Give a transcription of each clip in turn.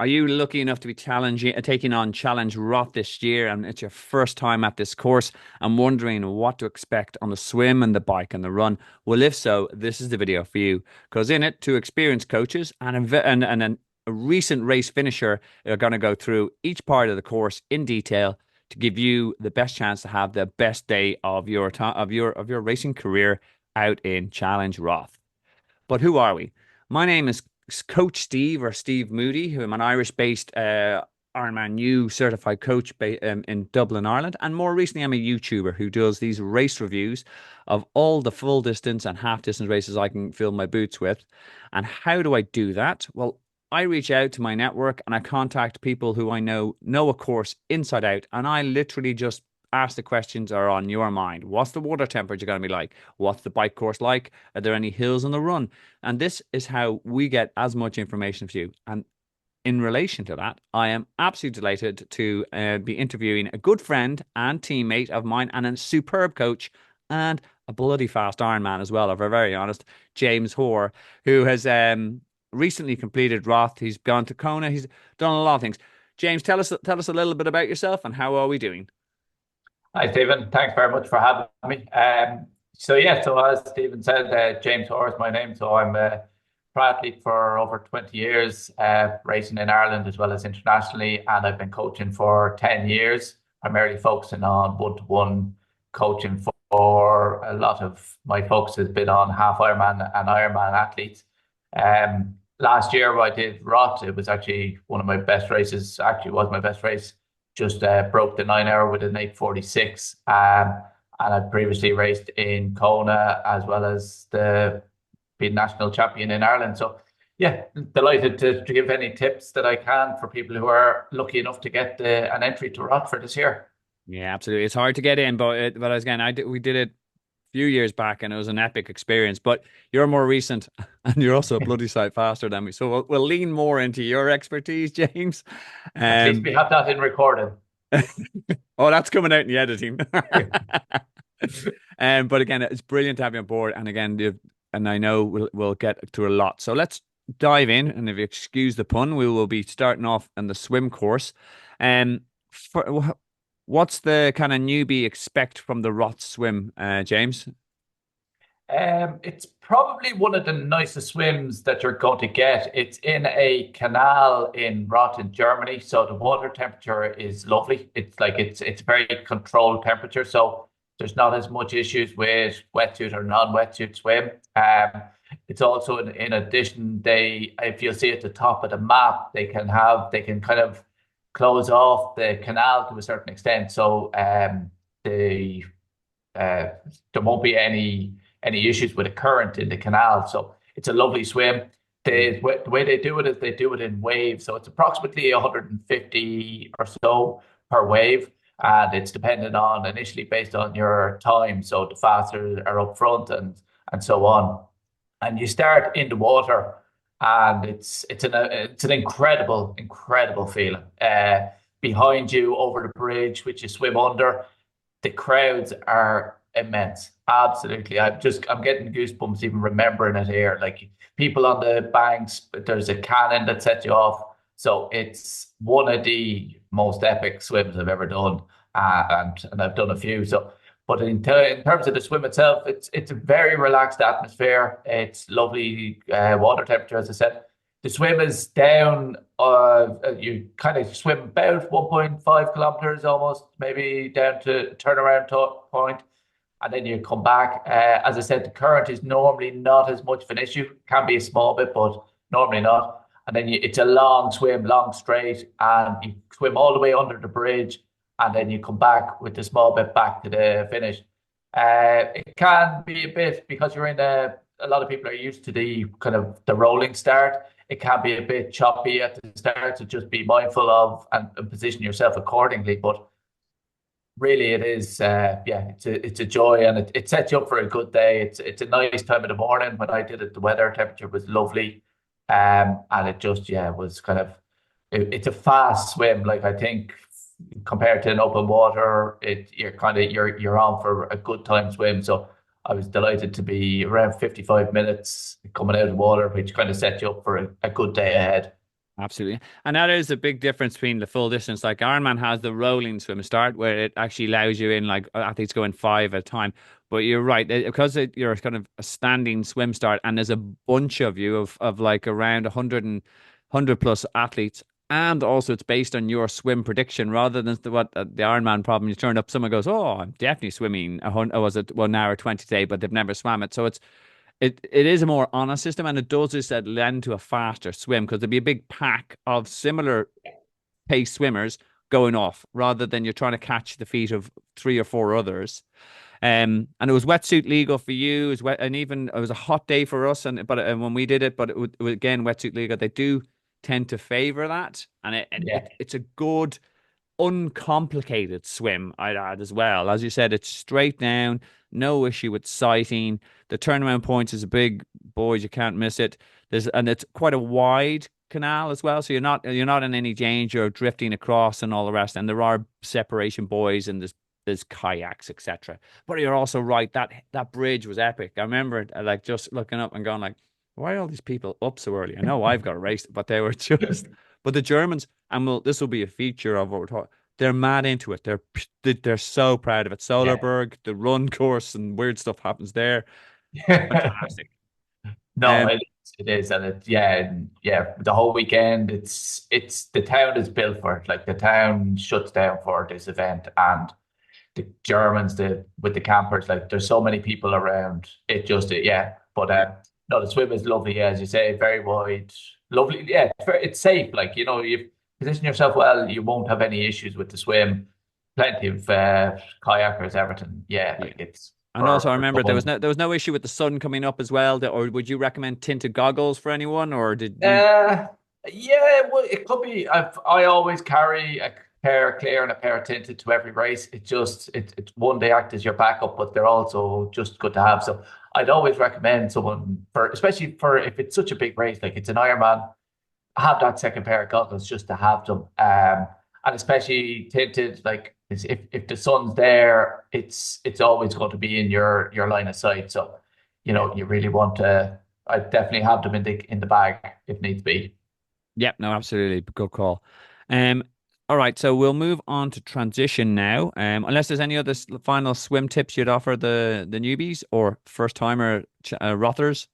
Are you lucky enough to be taking on Challenge Roth this year, and it's your first time at this course? I'm wondering what to expect on the swim and the bike and the run. Well, if so, this is the video for you, because in it, two experienced coaches a recent race finisher are going to go through each part of the course in detail to give you the best chance to have the best day of your of your racing career out in Challenge Roth. But who are we? My name is Coach Steve or Steve Moody, who am an Irish-based Ironman U certified coach in Dublin, Ireland. And more recently, I'm a YouTuber who does these race reviews of all the full distance and half distance races I can fill my boots with. And how do I do that? Well, I reach out to my network and I contact people who I know a course inside out, and I literally just ask the questions that are on your mind. What's the water temperature going to be like? What's the bike course like? Are there any hills on the run? And this is how we get as much information for you. And in relation to that, I am absolutely delighted to be interviewing a good friend and teammate of mine and a superb coach and a bloody fast Ironman as well, if we're very honest, James Hoare, who has recently completed Roth. He's gone to Kona. He's done a lot of things. James, tell us a little bit about yourself and how are we doing? Hi, Stephen. Thanks very much for having me. So as Stephen said, James Hoare is my name. So I'm a triathlete for over 20 years, racing in Ireland as well as internationally, and I've been coaching for 10 years, primarily focusing on one-to-one coaching for a lot of my focus has been on half Ironman and Ironman athletes. Last year I did Roth. It was actually one of my best races. Actually, it was my best race. Just broke the 9 hour with an 8:46. And I've previously raced in Kona as well as the being national champion in Ireland. So yeah, delighted to give any tips that I can for people who are lucky enough to get an entry to Roth for this year. Yeah, absolutely. It's hard to get in, but again, we did it a few years back, and it was an epic experience. But you're more recent, and you're also a bloody sight faster than me, so we'll lean more into your expertise, James. At least Um, we have that in recording. oh, that's coming out in the editing. But again, it's brilliant to have you on board, and again, and I know we'll get through a lot. So let's dive in, and if you excuse the pun, we will be starting off in the swim course. Um, for, what's the kind of newbie expect from the Roth swim, James? It's probably one of the nicest swims that you're going to get. It's in a canal in Roth in Germany, so the water temperature is lovely. It's very controlled temperature, so there's not as much issues with wetsuit or non-wetsuit swim. It's also in addition, if you'll see at the top of the map, they can kind of close off the canal to a certain extent, so the there won't be any issues with the current in the canal. So it's a lovely swim. The way they do it is they do it in waves. So it's approximately 150 or so per wave. And it's dependent on initially based on your time. So the faster are up front and so on. And you start in the water and it's an incredible feeling. Behind you over the bridge, which you swim under, the crowds are immense. Absolutely. I'm getting goosebumps even remembering it here. Like people on the banks, there's a cannon that sets you off. So it's one of the most epic swims I've ever done. And I've done a few. So, but in terms of the swim itself, it's a very relaxed atmosphere. It's lovely water temperature, as I said. The swim is down. You kind of swim about 1.5 kilometers almost, maybe down to turnaround point, and then you come back. As I said, the current is normally not as much of an issue. Can be a small bit, but normally not. And then it's a long swim, long straight, and you swim all the way under the bridge, and then you come back with a small bit back to the finish. It can be a bit because you're in a lot of people are used to the kind of the rolling start. It can be a bit choppy at the start, so just be mindful of and position yourself accordingly. But really, it is it's a joy, and it sets you up for a good day. It's a nice time in the morning. When I did it, the weather temperature was lovely, and it just was kind of it's a fast swim. Like I think compared to an open water, you're on for a good time swim. So I was delighted to be around 55 minutes coming out of the water, which kind of sets you up for a good day ahead. Absolutely. And that is a big difference between the full distance. Like Ironman has the rolling swim start where it actually allows you in, like athletes go in five at a time. But you're right, because you're kind of a standing swim start and there's a bunch of you of like around 100 plus athletes. And also it's based on your swim prediction rather than the Ironman problem. You turn up, someone goes, "Oh, I'm definitely swimming was it 1 hour 20 today," but they've never swam it. So it is a more honest system, and it does just lend to a faster swim because there'd be a big pack of similar pace swimmers going off rather than you're trying to catch the feet of three or four others. And it was wetsuit legal for you. It was wet, and even it was a hot day for us, and when we did it, but it was again wetsuit legal. They do tend to favor that, and Yeah. it's a good uncomplicated swim, I'd add as well. As you said, it's straight down, no issue with sighting. The turnaround points is a big, boys, you can't miss it. And it's quite a wide canal as well, so you're not in any danger of drifting across and all the rest. And there are separation buoys and there's kayaks, etc. But you're also right, that bridge was epic. I remember it, like just looking up and going like, why are all these people up so early? I know I've got a race, but they were just. But the Germans, and this will be a feature of what we're talking. They're mad into it. They're so proud of it. Yeah. Solarberg, the run course, and weird stuff happens there. Fantastic. No, Um, it is, and yeah, the whole weekend. It's the town is built for it. Like the town shuts down for this event, and the Germans, with the campers, like there's so many people around. It just yeah, but yeah, no, the swim is lovely. Yeah, as you say, very wide, lovely. Yeah, it's safe. Like you position yourself well, you won't have any issues with the swim. Plenty of kayakers, everything. Yeah, yeah. like it's And also, I for remember fun. there was no issue with the sun coming up as well. Or would you recommend tinted goggles for anyone, or did you? Uh, yeah, well, it could be. I always carry a pair clear and a pair tinted to every race. It's one, they act as your backup, but they're also just good to have. So I'd always recommend someone for, especially for if it's such a big race, like it's an Ironman, have that second pair of goggles just to have them. And especially tinted, like if the sun's there, it's always going to be in your line of sight. So, Yeah, you really want to. I definitely have them in the bag if needs be. yeah, no, absolutely, good call. Um, all right, so we'll move on to transition now. Unless there's any other final swim tips you'd offer the newbies or first timer rothers.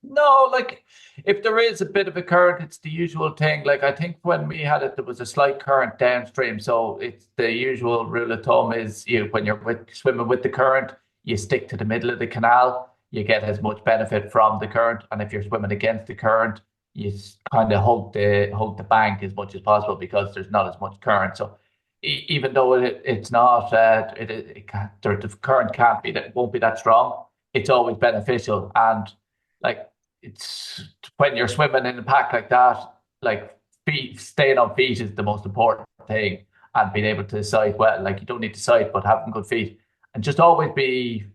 No, like if there is a bit of a current, it's the usual thing. Like I think when we had it, there was a slight current downstream. So it's the usual rule of thumb is when you're swimming with the current, you stick to the middle of the canal, you get as much benefit from the current. And if you're swimming against the current, you kind of hug the bank as much as possible because there's not as much current. So even though it's not the current can't be that won't be that strong, it's always beneficial. And like it's when you're swimming in a pack like that, like staying on feet is the most important thing, and being able to sight well. Like you don't need to sight, but having good feet, and just always be,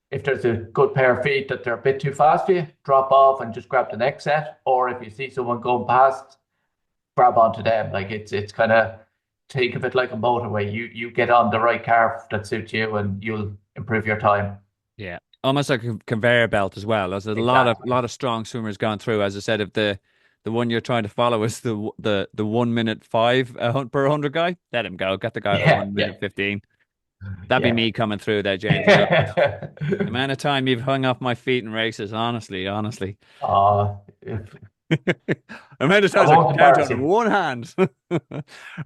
if there's a good pair of feet that they're a bit too fast for you, drop off and just grab the next set. Or if you see someone going past, grab onto them. Like it's kind of, think of it like a motorway. You get on the right car that suits you, and you'll improve your time. Yeah, almost like a conveyor belt as well. There's a Exactly. lot of strong swimmers going through. As I said, if the one you're trying to follow is the 1 minute five per 100 guy, let him go. Get the guy at Yeah, one yeah, minute 15. That'd be yeah. me coming through there, James. You know, the amount of time you've hung off my feet in races, honestly. If, The amount of I times I won't can count embarrass on you. one hand.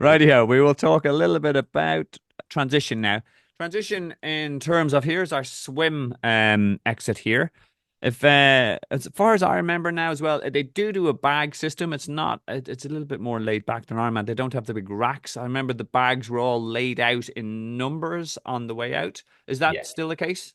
Rightio, we will talk a little bit about transition now. Transition in terms of here's our swim exit here. If as far as I remember now as well, they do a bag system. It's a little bit more laid back than Ironman. They don't have the big racks. I remember the bags were all laid out in numbers on the way out. Is that Yeah, still the case?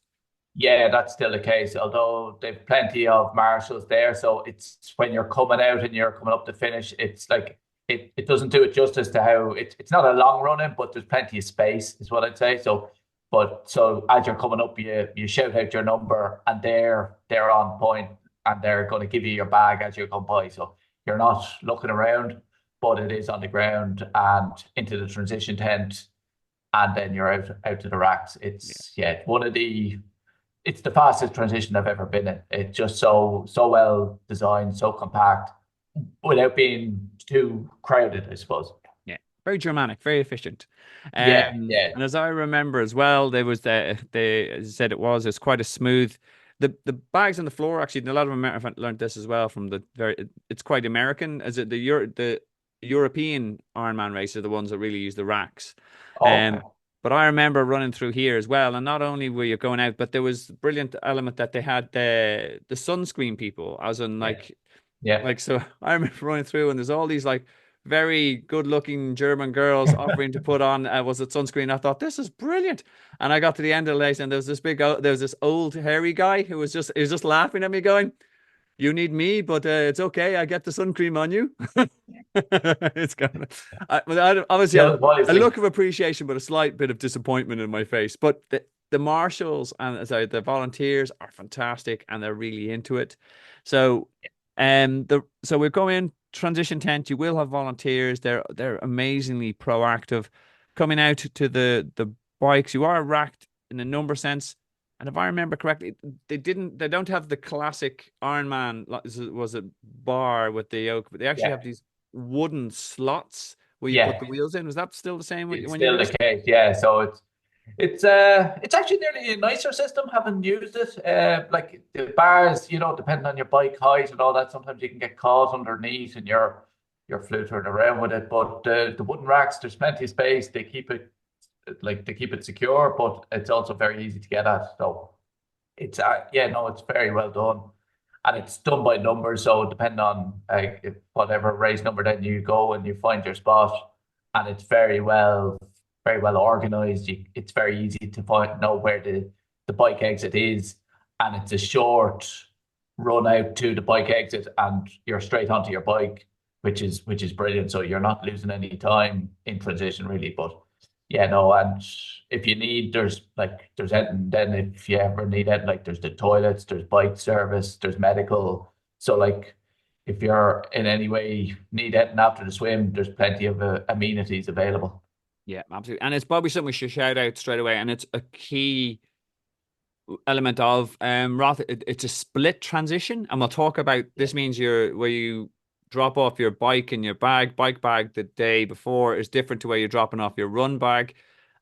yeah, that's still the case. Although they've plenty of marshals there, so it's when you're coming out and you're coming up to finish, it's like it doesn't do it justice to how it's not a long running, but there's plenty of space, is what I'd say. So, but so as you're coming up, you shout out your number, and they're on point, and they're going to give you your bag as you come by. So you're not looking around, but it is on the ground and into the transition tent, and then you're out to the racks. Yeah. It's yeah, it's the fastest transition I've ever been in. It's just so well designed, so compact. without being too crowded, I suppose. Yeah, very Germanic, very efficient. Yeah, yeah. And as I remember as well, there was they as I said it's quite a smooth. The bags on the floor actually, a lot of Americans learned this as well from the it's quite American. As it the European Ironman races are the ones that really use the racks. Okay. Um, but I remember running through here as well, and not only were you going out, but there was a brilliant element that they had the sunscreen people, as in Yeah, yeah. like so I remember running through and there's all these like very good looking German girls offering to put on was it sunscreen. I thought this is brilliant. And I got to the end of the race and there was this old hairy guy who was just laughing at me going, "You need me, but it's okay. I get the sun cream on you." It's kind of, obviously Chose a wisely. look of appreciation, but a slight bit of disappointment in my face. But the marshals and sorry, the volunteers are fantastic and they're really into it. So, so we're going transition tent. You will have volunteers. They're amazingly proactive, coming out to the bikes. You are racked in a number sense. And if I remember correctly, they don't have the classic Iron Man was it bar with the yoke, but they actually Yeah, have these wooden slots where you put yeah. the wheels in. Was that still the same It's when you still the raced? case. Yeah, so it's actually nearly a nicer system. Haven't used it. Like the bars, depending on your bike height and all that, sometimes you can get caught underneath and you're flootering around with it. But the wooden racks, there's plenty of space. They keep it secure, but it's also very easy to get at. So it's yeah, no, it's very well done, and it's done by numbers. So depending on whatever race number, then you go and you find your spot, and it's very well organized. It's very easy to know where the bike exit is, and it's a short run out to the bike exit, and you're straight onto your bike, which is brilliant. So you're not losing any time in transition really, but. Yeah, no, and if you need, there's anything, then if you ever need it, like there's the toilets, there's bike service, there's medical. So like if you're in any way need it after the swim, there's plenty of amenities available. Yeah, absolutely. And it's probably something we should shout out straight away. And it's a key element of Roth. It's a split transition, and we'll talk about Yeah, this means where you drop off your bike and your bike bag the day before is different to where you're dropping off your run bag.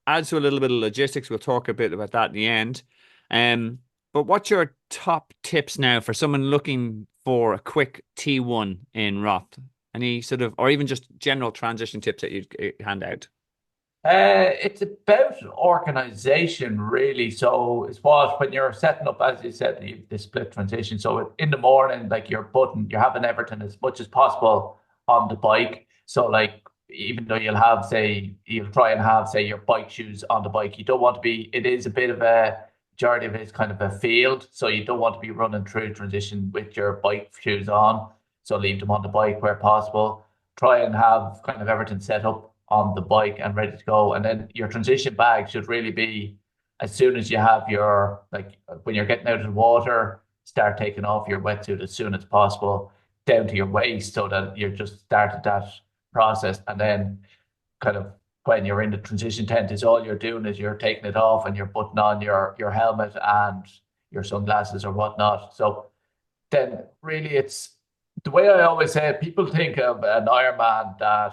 Adds to a little bit of logistics. We'll talk a bit about that in the end. Um, but what's your top tips now for someone looking for a quick T1 in Roth? Any sort of, or even just general transition tips that you'd hand out? It's about organization, really. So it's what when you're setting up, as you said, the split transition. So in the morning, like you're having everything as much as possible on the bike. So like even though you'll try and have say your bike shoes on the bike, you don't want to be. It is a bit of a majority of it is kind of a field, so you don't want to be running through transition with your bike shoes on. So leave them on the bike where possible. Try and have kind of everything set up on the bike and ready to go. And then your transition bag should really be as soon as you have like when you're getting out of the water, start taking off your wetsuit as soon as possible down to your waist so that you're just started that process. And then kind of when you're in the transition tent is all you're doing is you're taking it off and you're putting on your helmet and your sunglasses or whatnot. So then really it's the way I always say it, people think of an Ironman that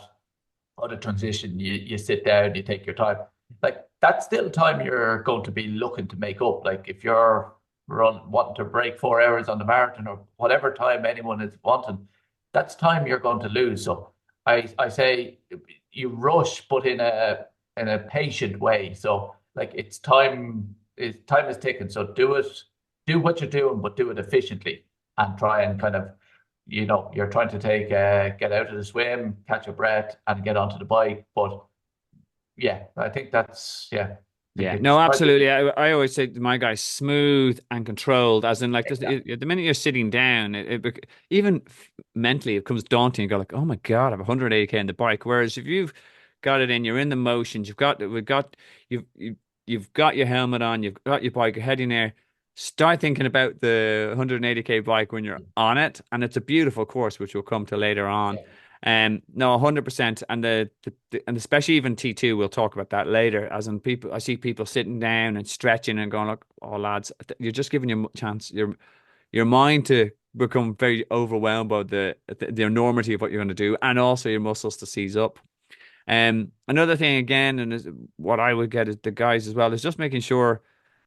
on a transition, you sit down, you take your time. Like that's still time you're going to be looking to make up. Like if you're wanting to break 4 hours on the marathon or whatever time anyone is wanting, that's time you're going to lose. So I say you rush, but in a patient way. So like it's time is ticking. So do what you're doing, but do it efficiently and try and kind of you're trying to get out of the swim, catch your breath, and get onto the bike. But yeah, I think I think Yeah, it's no, try to absolutely. I always say to my guy, smooth and controlled, as in like this, exactly. the minute you're sitting down, even mentally, it becomes daunting. You go like, oh my God, I have 180K in the bike. Whereas if you've got it in, you're in the motions, you've got your helmet on, you've got your bike, you're heading there. Start thinking about the 180K bike when you're on it, and it's a beautiful course, which we'll come to later on. Yeah. No, 100%. And and especially even T2, we'll talk about that later. As in people, I see people sitting down and stretching and going, look, oh lads, you're just giving your chance. your mind to become very overwhelmed by the enormity of what you're going to do, and also your muscles to seize up. Another thing again, and what I would get is the guys as well, is just making sure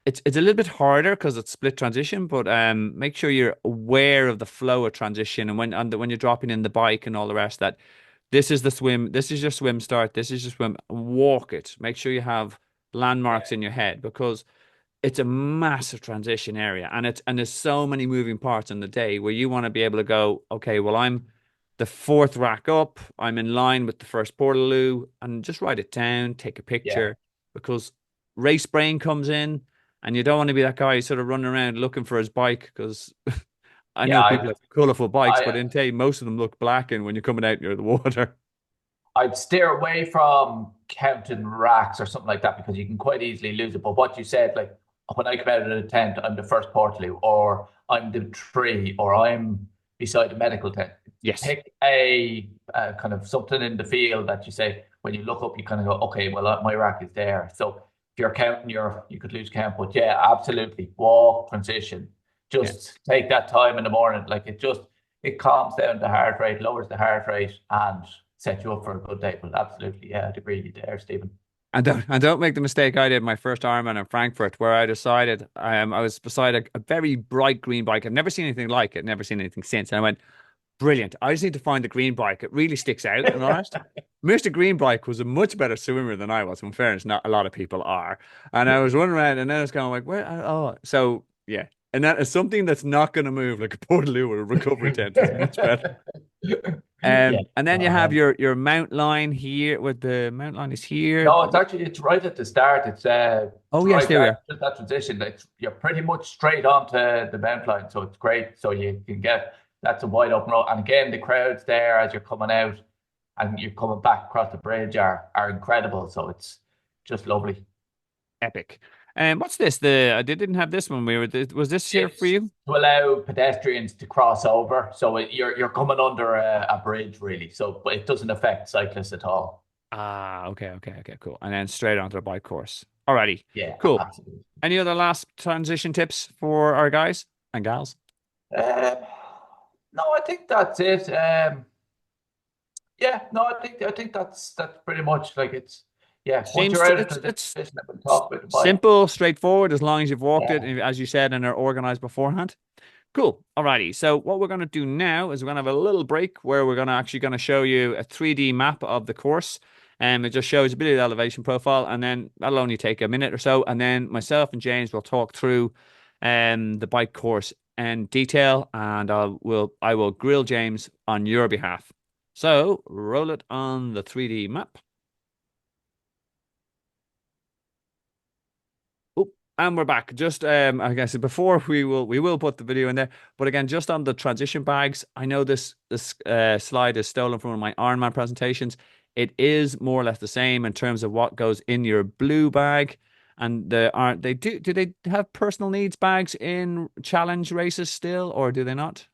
it's a little bit harder because it's split transition, but make sure you're aware of the flow of transition and when you're dropping in the bike and all the rest that this is the swim, this is your swim start, this is your swim, walk it. Make sure you have landmarks Yeah, in your head because it's a massive transition area and there's so many moving parts in the day where you want to be able to go, okay, well, I'm the fourth rack up, I'm in line with the first portaloo, and just write it down, take a yeah, picture because race brain comes in and you don't want to be that guy sort of running around looking for his bike because I yeah. know people have colorful bikes, but I in day most of them look black and when you're coming out near the water. I'd steer away from counting racks or something like that because you can quite easily lose it. But what you said, like when I come out of the tent, I'm the first portaloo, or I'm the tree, or I'm beside the medical tent. Yes. Pick a kind of something in the field that you say when you look up, you kind of go, okay, well, my rack is there. So if you're counting, you could lose count. But yeah, absolutely, walk transition. Yeah. Just take that time in the morning. Like it calms down the heart rate, lowers the heart rate, and set you up for a good day. But absolutely, yeah, I'd agree with you there, Stephen. And don't make the mistake I did my first Ironman in Frankfurt, where I decided I was beside a very bright green bike. I've never seen anything like it, never seen anything since. And I went, brilliant. I just need to find the green bike. It really sticks out, and honest. Mr. Green Bike was a much better swimmer than I was. In fairness, not a lot of people are. And I was running around, and then I was kind of like, where? Oh, so yeah. And that is something that's not going to move like a portaloo or a recovery tent. It's much better. Yeah. And then you have Um, your mount line here. With the mount line is here. no, it's right at the start. Oh It's yes, right there we there, are. just that transition. You're pretty much straight onto the mountain line, so it's great. So you can get that's a wide open road, and again, the crowds there as you're coming out and you're coming back across the bridge are incredible. So it's just lovely. Epic. And what's this? I didn't have this one. Was this here for It's you? to allow pedestrians to cross over, so you're coming under a bridge really. So, but it doesn't affect cyclists at all. Ah, okay, cool. And then straight onto the bike course. Alrighty, Yeah, cool. absolutely. Any other last transition tips for our guys and gals? Um, no, I think that's it. Yeah, no, I think that's pretty much like it's yeah. Once Seems you're to, out of the it's position, we'll talk about the bike. simple, straightforward, as long as you've walked it, Yeah, and as you said, and are organized beforehand. Cool. Alrighty. So what we're going to do now is we're going to have a little break where we're going to actually going to show you a 3D map of the course. And it just shows a bit of the elevation profile, and then that'll only take a minute or so. And then myself and James will talk through the bike course in detail, and I will grill James on your behalf. So roll it on the 3D map. Oh, and we're back. Just I guess before we will put the video in there, but again, just on the transition bags, I know this slide is stolen from one of my Ironman presentations. It is more or less the same in terms of what goes in your blue bag. And aren't they do they have personal needs bags in challenge races still, or do they not?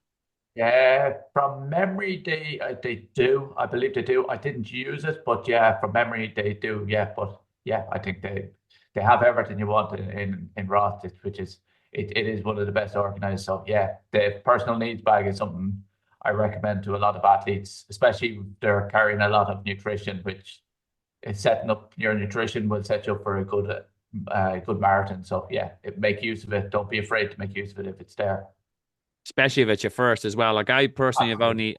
yeah. From memory, they do. I believe they do. I didn't use it, but yeah, from memory they do. Yeah, but yeah, I think they have everything you want in Roth, which is it is one of the best organized. So yeah, the personal needs bag is something I recommend to a lot of athletes, especially if they're carrying a lot of nutrition, which is setting up your nutrition will set you up for a good marathon. So yeah, make use of it. Don't be afraid to make use of it if it's there. Especially if it's your first as well. Like I personally have Absolutely. only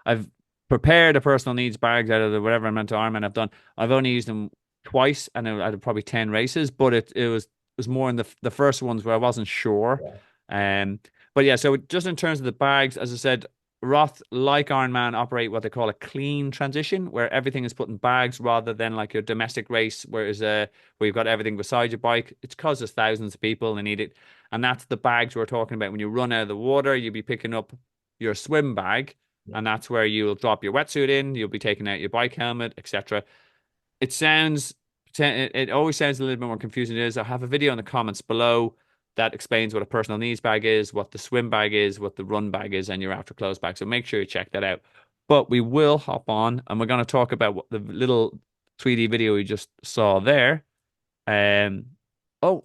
I've prepared a personal needs bags out of the whatever amount of Ironman I've done. I've only used them twice, and I had probably 10 races. But it was more in the first ones where I wasn't sure. Yeah. Um, but yeah, so just in terms of the bags, as I said, Roth, like Ironman, operate what they call a clean transition, where everything is put in bags rather than like your domestic race, where you've got everything beside your bike. It's causes thousands of people and need it, and that's the bags we're talking about. When you run out of the water, you'll be picking up your swim bag, Yeah. and that's where you'll drop your wetsuit in. You'll be taking out your bike helmet, etc. It sounds, it always sounds a little bit more confusing than it is. I have a video in the comments below that explains what a personal needs bag is, what the swim bag is, what the run bag is, and your after clothes bag. So make sure you check that out. But we will hop on and we're going to talk about what the little 3D video we just saw there. Um, oh,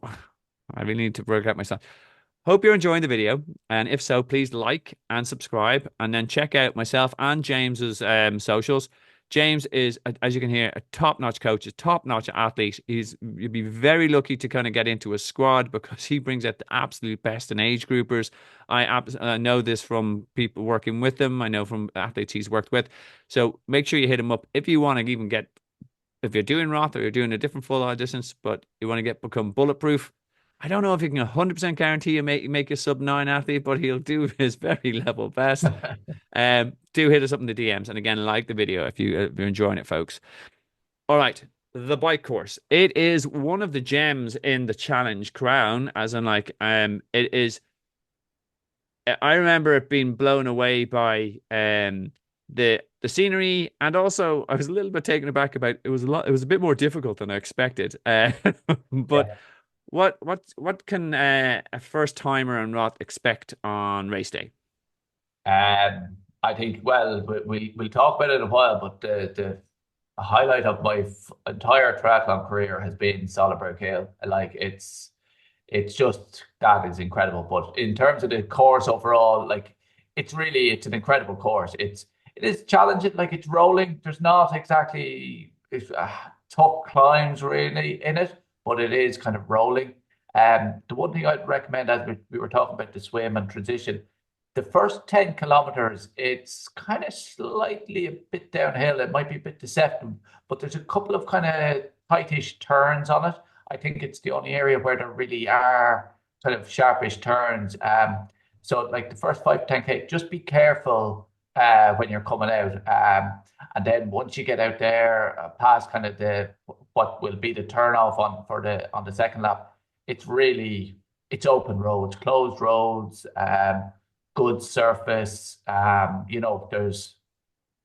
I really need to work out myself. Hope you're enjoying the video. And if so, please like and subscribe, and then check out myself and James's socials. James is, as you can hear, a top-notch coach, a top-notch athlete. You'd be very lucky to kind of get into a squad because he brings out the absolute best in age groupers. I know this from people working with him. I know from athletes he's worked with. So make sure you hit him up if you want to even get, if you're doing Roth or you're doing a different full distance, but you want to become bulletproof. I don't know if he can 100% guarantee you make a sub 9 athlete, but he'll do his very level best. Do hit us up in the DMs, and again, like the video if you're enjoying it, folks. All right, the bike course. It is one of the gems in the challenge crown, as in it is. I remember it being blown away by the scenery, and also I was a little bit taken aback about it was a bit more difficult than I expected. But Yeah. what can a first timer on Roth expect on race day? I think, well, we'll talk about it in a while, but the highlight of my entire triathlon career has been Solibro Hill. Like it's just that is incredible. But in terms of the course overall, like it's an incredible course. It is challenging, like it's rolling. There's not exactly tough climbs really in it, but it is kind of rolling. The one thing I'd recommend, as we were talking about the swim and transition, the first 10 kilometers, it's kind of slightly a bit downhill. It might be a bit deceptive, but there's a couple of kind of tightish turns on it. I think it's the only area where there really are kind of sharpish turns. So like the first 5 to 10K, just be careful when you're coming out. And then once you get out there, past kind of the what will be the turn off on the second lap, it's open roads, closed roads, good surface.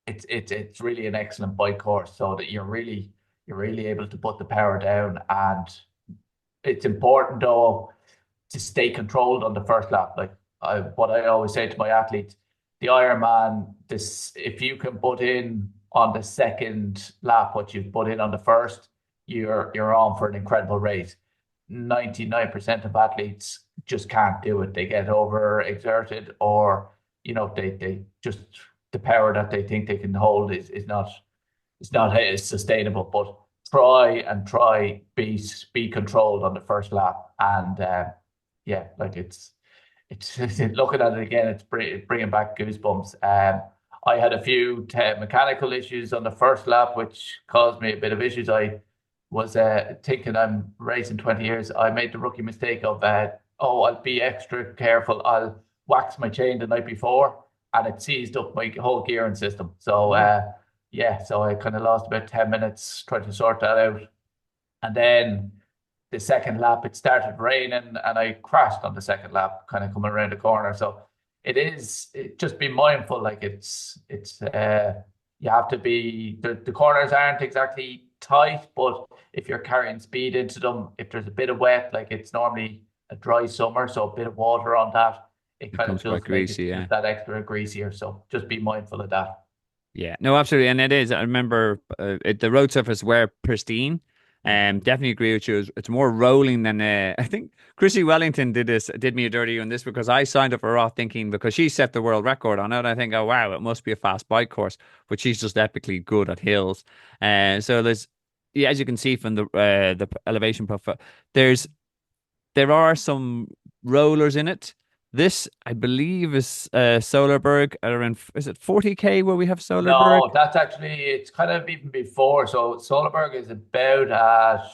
It's really an excellent bike course, so that you're really able to put the power down. And it's important though to stay controlled on the first lap. Like what I always say to my athletes, the Ironman, this if you can put in on the second lap what you've put in on the first, you're on for an incredible race. 99% of athletes just can't do it. They get over exerted, or they just, the power that they think they can hold is not, it's not as sustainable. But try be controlled on the first lap. And yeah, like it's looking at it again, it's bringing back goosebumps. I had a few mechanical issues on the first lap, which caused me a bit of issues. I was thinking I'm racing 20 years. I made the rookie mistake of, I'll be extra careful. I'll wax my chain the night before, and it seized up my whole gearing system. So, yeah, so I kind of lost about 10 minutes trying to sort that out. And then the second lap, it started raining, and I crashed on the second lap, kind of coming around the corner. So just be mindful. Like you have to be, the corners aren't exactly tight, but if you're carrying speed into them, if there's a bit of wet, like it's normally a dry summer, so a bit of water on that, it kind of Becomes quite does make greasy, it yeah. just that extra greasier. So just be mindful of that. Yeah, no, absolutely, and it is. I remember the road surface were pristine. Definitely agree with you. It's more rolling than I think Chrissy Wellington did me a dirty on this, because I signed up for Roth thinking, because she set the world record on it, and I think, oh wow, it must be a fast bike course, but she's just epically good at hills. So yeah, as you can see from the elevation profile, there are some rollers in it. This, I believe, is Solarberg around. Is it 40K where we have Solarberg? No, that's actually, it's kind of even before. So Solberg is about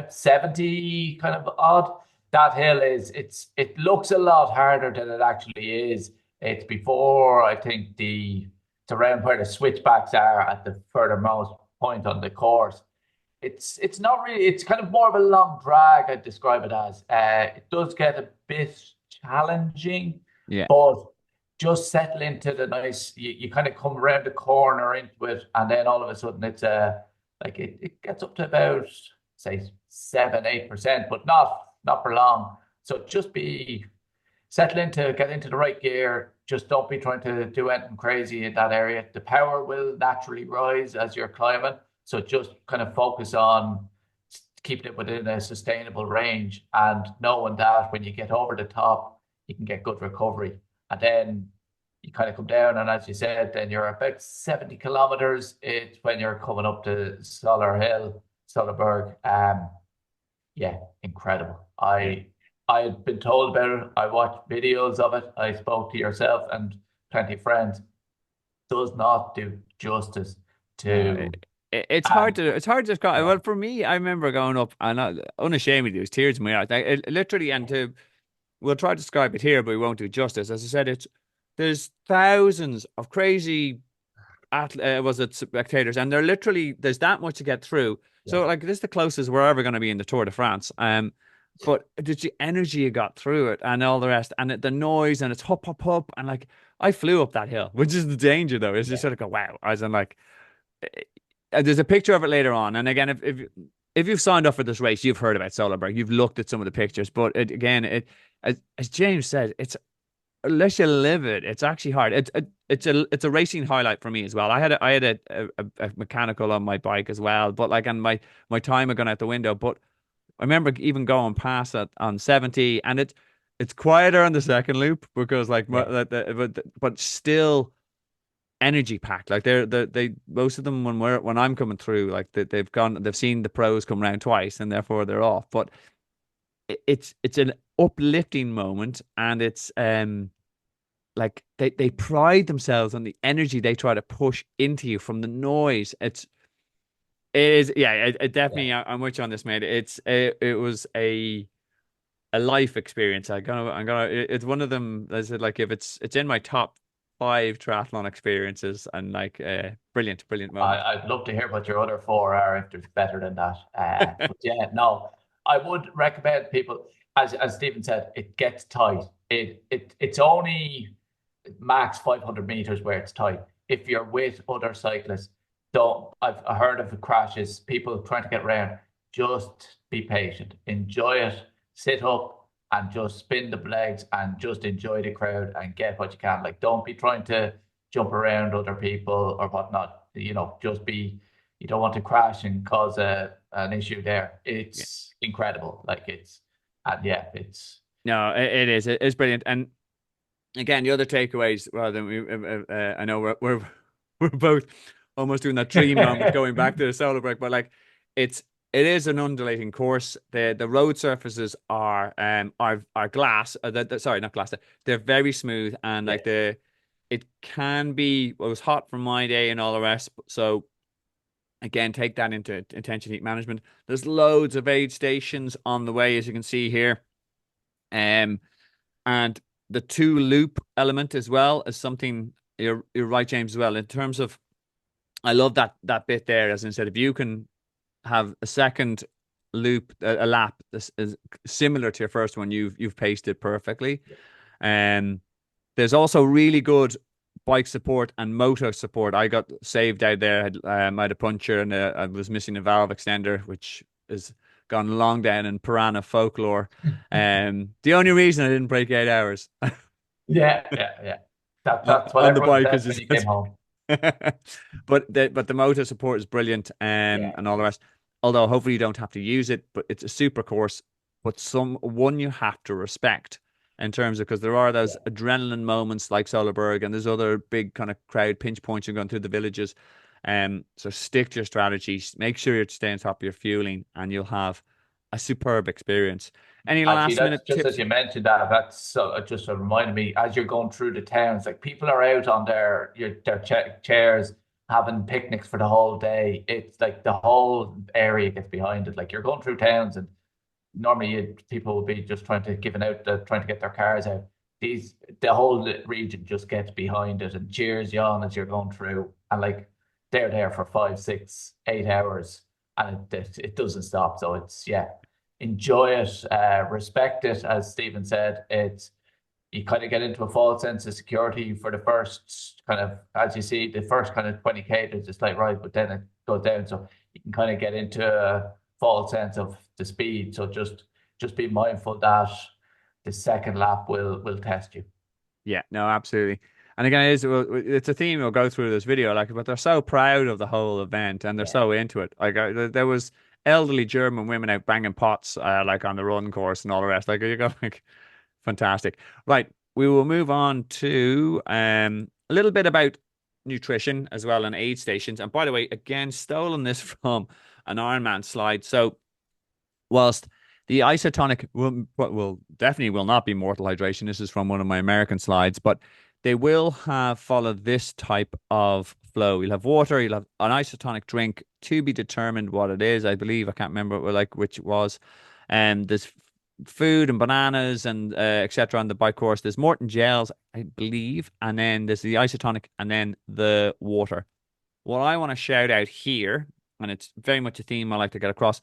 70 kind of odd. That hill it looks a lot harder than it actually is. It's before, I think, it's around where the switchbacks are at the furthermost point on the course. It's not really, it's kind of more of a long drag, I'd describe it as. It does get a bit challenging, Yeah, but just settle into the nice, you kind of come around the corner into it, and then all of a sudden it's like it gets up to about, say, 7-8%, but not for long. So just be settle into, get into the right gear. Just don't be trying to do anything crazy in that area. The power will naturally rise as you're climbing. So just kind of focus on keeping it within a sustainable range, and knowing that when you get over the top, you can get good recovery. And then you kind of come down, and as you said, then you're about 70 kilometers. It's when you're coming up to Solar Hill, Solarberg. Yeah, incredible. Yeah. I had been told about it. I watched videos of it. I spoke to yourself and plenty of friends. Does not do justice No, to and it's hard to describe. yeah, Well, for me, I remember going up and unashamedly, there's tears in my eyes. Like, literally, and to we'll try to describe it here, but we won't do justice. As I said, there's thousands of crazy was it spectators, and they're literally there's that much to get through. yeah, So like this is the closest we're ever going to be in the Tour de France. But the energy you got through it and all the rest, and the noise, and it's hop hop hop, and like I flew up that hill, which is the danger though. Is just yeah. sort of go wow. I was in like, there's a picture of it later on, and again, if you've signed up for this race, you've heard about Solarberg, you've looked at some of the pictures, but again, as James said, it's unless you live it, it's actually hard. It's a racing highlight for me as well. I had a mechanical on my bike as well, but like and my time had gone out the window. But I remember even going past it on 70, and it's quieter on the second loop because like Yeah. but still energy packed. Like they most of them when I'm coming through, like they've seen the pros come round twice, and therefore they're off. But it's an uplifting moment, and it's like they pride themselves on the energy they try to push into you from the noise. It is yeah, it Yeah. definitely I'm with you on this, mate. It was a life experience. I'm gonna it's one of them. I said like if it's in my top five triathlon experiences, and like brilliant moment. I'd love to hear what your other four are if there's better than that. But yeah, no, I would recommend people, as Stephen said, it gets tight. It's only max 500 meters where it's tight. If you're with other cyclists, don't. I heard of the crashes, people trying to get around. Just be patient, enjoy it, sit up and just spin the legs and just enjoy the crowd and get what you can. Like, don't be trying to jump around other people or whatnot. Just be. You don't want to crash and cause an issue there. Yeah. It's incredible. Like and yeah, it's No, it is. It's brilliant. And again, the other takeaways, rather than I know we're both almost doing that dream moment going back to the solo break, but like it's it is an undulating course. The road surfaces are glass. Sorry, not glass. They're very smooth, and yeah. like it can be. Well, it was hot for my day and all the rest. So again, take that into attention heat management. There's loads of aid stations on the way, as you can see here. Um, and the two loop element as well is something you're right, James, as well. In terms of I love that bit there, as I said, if you can have a second loop, a lap this is similar to your first one, you've paced it perfectly. Um there's also really good bike support and motor support. I got saved out there. I had a puncture, and I was missing a valve extender, which is gone long down in piranha folklore. The only reason I didn't break 8 hours Yeah, yeah, yeah. That's what on the everyone bike, said as you when you came said. home. But the motor support is brilliant, Yeah, and all the rest. Although hopefully you don't have to use it, but it's a super course. But some one you have to respect in terms of because there are those yeah. adrenaline moments like Solarberg, and there's other big kind of crowd pinch points and going through the villages. So stick to your strategies. Make sure you're staying on top of your fueling, and you'll have a superb experience. Any Actually, last that's minute just as tips? you mentioned that. That's so it just reminded me as you're going through the towns, like people are out on their chairs having picnics for the whole day. It's like the whole area gets behind it. Like you're going through towns, and normally people will be just trying to get their cars out. The whole region just gets behind it and cheers you on as you're going through, and like they're there for 5, 6, 8 hours, and it doesn't stop. So it's yeah, enjoy it, respect it, as Stephen said. It's you kind of get into a false sense of security for the first kind of, as you see, the first kind of 20K, there's a slight rise, but then it goes down. So you can kind of get into a false sense of the speed. So just be mindful that the second lap will test you. Yeah, no, absolutely. And again, it's a theme we'll go through this video, like, but they're so proud of the whole event, and they're Yeah. so into it. Like, there was elderly German women out banging pots, like on the run course and all the rest. Like, you go, like, Fantastic. Right. We will move on to a little bit about nutrition as well and aid stations. And by the way, again, stolen this from an Ironman slide. So whilst the isotonic will definitely will not be mortal hydration. This is from one of my American slides, but they will have followed this type of flow. You'll have water, you'll have an isotonic drink to be determined what it is. I believe I can't remember like which it was. And there's food and bananas and etc. on the bike course. There's Morton gels, I believe, and then there's the isotonic and then the water. What I want to shout out here, and it's very much a theme I like to get across,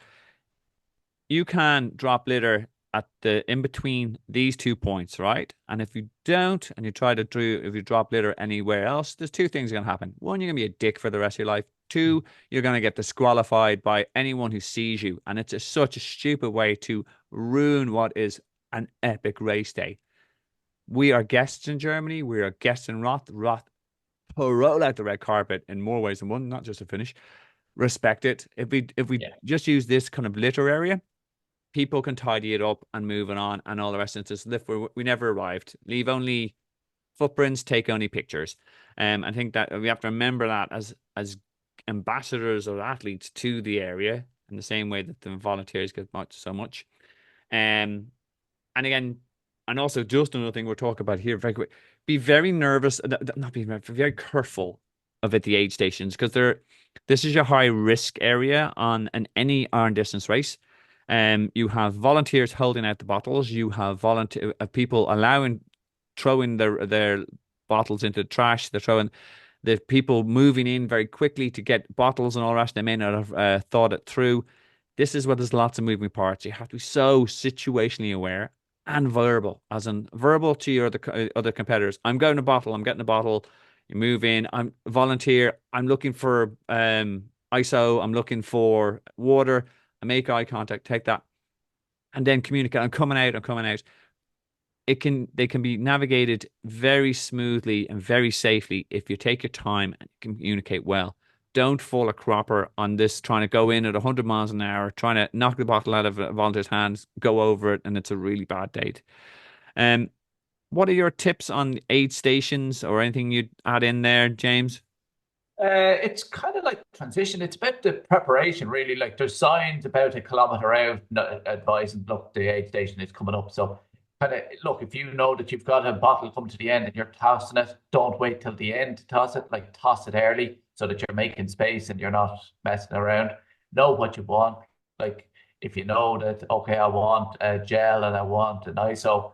you can drop litter at the in between these 2 points, right? And if you don't, and you try to do, if you drop litter anywhere else, there's two things going to happen. One, you're going to be a dick for the rest of your life. Two, you're going to get disqualified by anyone who sees you. And it's such a stupid way to ruin what is an epic race day. We are guests in Germany. We are guests in Roth. Roth roll out the red carpet in more ways than one, not just a finish. Respect it. If we Yeah. just use this kind of litter area, people can tidy it up and move it on and all the rest of it. Just lift, we never arrived. Leave only footprints, take only pictures. I think that we have to remember that as ambassadors or athletes to the area in the same way that the volunteers get so much. And again, and also just another thing we're talking about here, very quick, be very nervous, not be very careful of at the aid stations because this is your high risk area on any iron distance race. You have volunteers holding out the bottles. You have volunteer people throwing their bottles into the trash. They're throwing the people moving in very quickly to get bottles and all the rest. They may not have thought it through. This is where there's lots of moving parts. You have to be so situationally aware and verbal, as in verbal to your other competitors. I'm going a bottle. I'm getting a bottle. You move in. I'm volunteer. I'm looking for ISO. I'm looking for water. I make eye contact, take that, and then communicate. I'm coming out. I'm coming out. They can be navigated very smoothly and very safely if you take your time and communicate well. Don't fall a cropper on this trying to go in at 100 miles an hour, trying to knock the bottle out of a volunteer's hands, go over it, and it's a really bad date. Um, what are your tips on aid stations or anything you'd add in there, James? It's kind of like transition. It's about the preparation, really. Like there's signs about a kilometer out advising, look, the aid station is coming up. So kind of look, if you know that you've got a bottle coming to the end and you're tossing it, don't wait till the end to toss it. Like toss it early so that you're making space and you're not messing around. Know what you want. Like if you know that, okay, I want a gel and I want an ISO,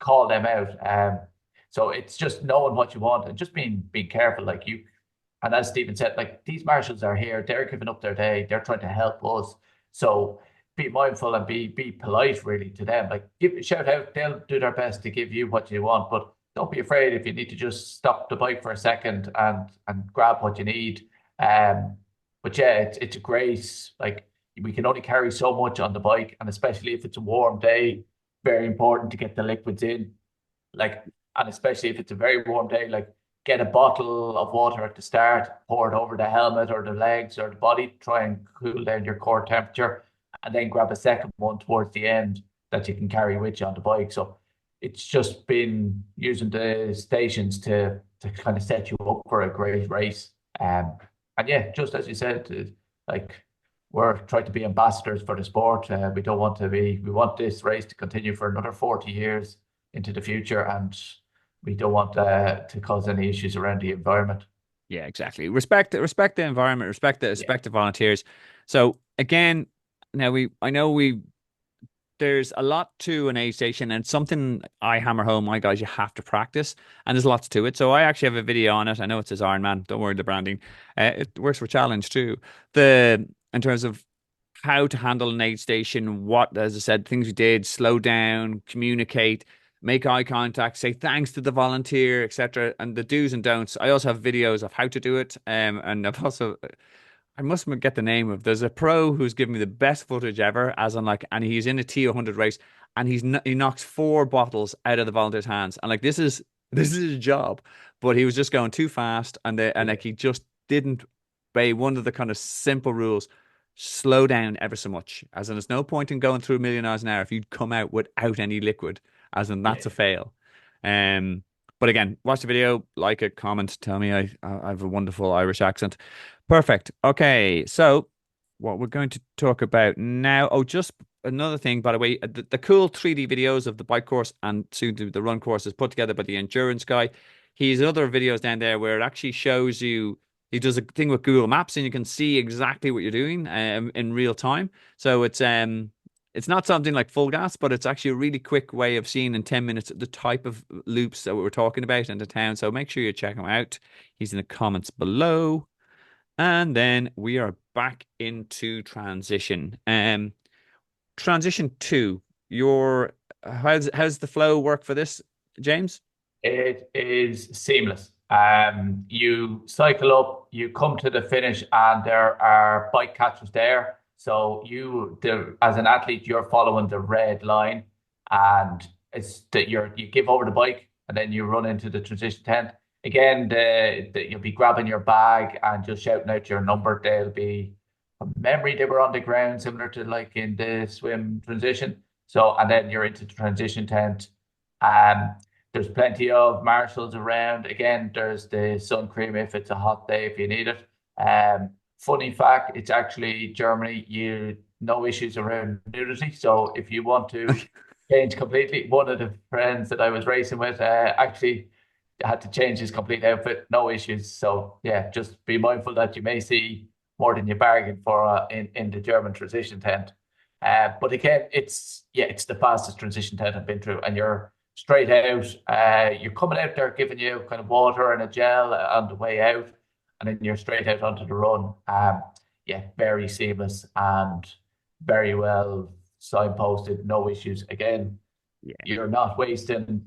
call them out. So it's just knowing what you want and just being careful. Like you and as Stephen said, like these marshals are here, they're giving up their day, they're trying to help us. So be mindful and be polite really to them. Like give a shout out, they'll do their best to give you what you want, but don't be afraid if you need to just stop the bike for a second and grab what you need. But yeah, it's a great like we can only carry so much on the bike, and especially if it's a warm day, very important to get the liquids in. Like, and especially if it's a very warm day, like get a bottle of water at the start, pour it over the helmet or the legs or the body, try and cool down your core temperature, and then grab a second one towards the end that you can carry with you on the bike. So it's just been using the stations to kind of set you up for a great race. And yeah, just as you said, like we're trying to be ambassadors for the sport. We don't want to be, we want this race to continue for another 40 years into the future. And we don't want to cause any issues around the environment. Yeah, exactly. Respect the environment, Yeah. respect the volunteers. So again, now I know there's a lot to an aid station and something I hammer home, my guys, you have to practice and there's lots to it. So I actually have a video on it. I know it says Iron Man. Don't worry, the branding. It works for challenge too. In terms of how to handle an aid station, what, as I said, things we did, slow down, communicate, make eye contact, say thanks to the volunteer, etc. And the do's and don'ts. I also have videos of how to do it. And I've also I must get the name of. There's a pro who's given me the best footage ever, as in like, and he's in a T100 race, and he knocks four bottles out of the volunteer's hands, and like this is his job, but he was just going too fast, and Yeah. like he just didn't obey one of the kind of simple rules: slow down ever so much. As in, there's no point in going through a million miles an hour if you come out without any liquid. as in that's a Yeah. fail. Um, but again, watch the video, like it, comment, tell me I have a wonderful Irish accent. Perfect. Okay, so what we're going to talk about now. Oh, just another thing, by the way, the cool 3D videos of the bike course and soon to the run course is put together by the endurance guy. He's other videos down there where it actually shows you. He does a thing with Google Maps, and you can see exactly what you're doing in real time. So it's not something like full gas, but it's actually a really quick way of seeing in 10 minutes the type of loops that we were talking about in the town. So make sure you check him out. He's in the comments below. And then we are back into transition. Transition two. Your how's the flow work for this, James? It is seamless. You cycle up, you come to the finish, and there are bike catchers there. So as an athlete, you're following the red line, and it's that you give over the bike, and then you run into the transition tent. Again, you'll be grabbing your bag and just shouting out your number. They'll be, from memory, they were on the ground, similar to like in the swim transition. So, and then you're into the transition tent. Um, there's plenty of marshals around. Again, there's the sun cream if it's a hot day, if you need it. Funny fact, it's actually Germany. You no issues around nudity. So if you want to change completely, one of the friends that I was racing with actually had to change his complete outfit. No issues. So yeah, just be mindful that you may see more than you bargained for in the German transition tent. But again, it's the fastest transition tent I've been through, and you're straight out. You're coming out there giving you kind of water and a gel on the way out, and then you're straight out onto the run. Yeah, very seamless and very well signposted. No issues. Again, Yeah. you're not wasting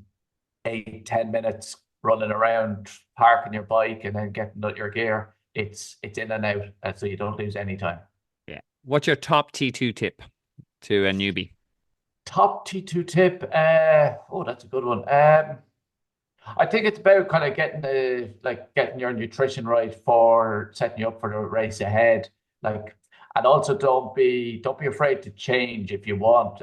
8, 10 minutes running around, parking your bike, and then getting out your gear. It's in and out, so you don't lose any time. Yeah. What's your top T2 tip to a newbie? Top T2 tip. Oh, that's a good one. I think it's about kind of getting your nutrition right for setting you up for the race ahead. Like, and also don't be afraid to change if you want.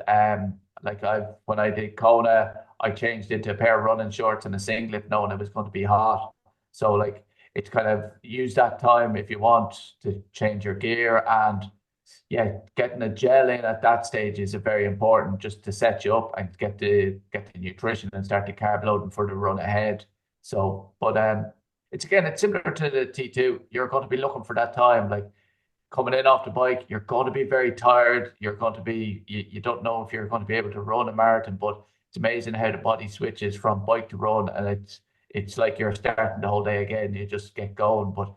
Like when I did Kona, I changed into a pair of running shorts and a singlet, knowing it was going to be hot. So like it's kind of use that time if you want to change your gear. And yeah, getting a gel in at that stage is very important just to set you up and get the nutrition and start the carb loading for the run ahead. So, but it's similar to the T2. You're going to be looking for that time, like coming in off the bike. You're going to be very tired. You're going to be you don't know if you're going to be able to run a marathon, but it's amazing how the body switches from bike to run, and it's like you're starting the whole day again. You just get going, but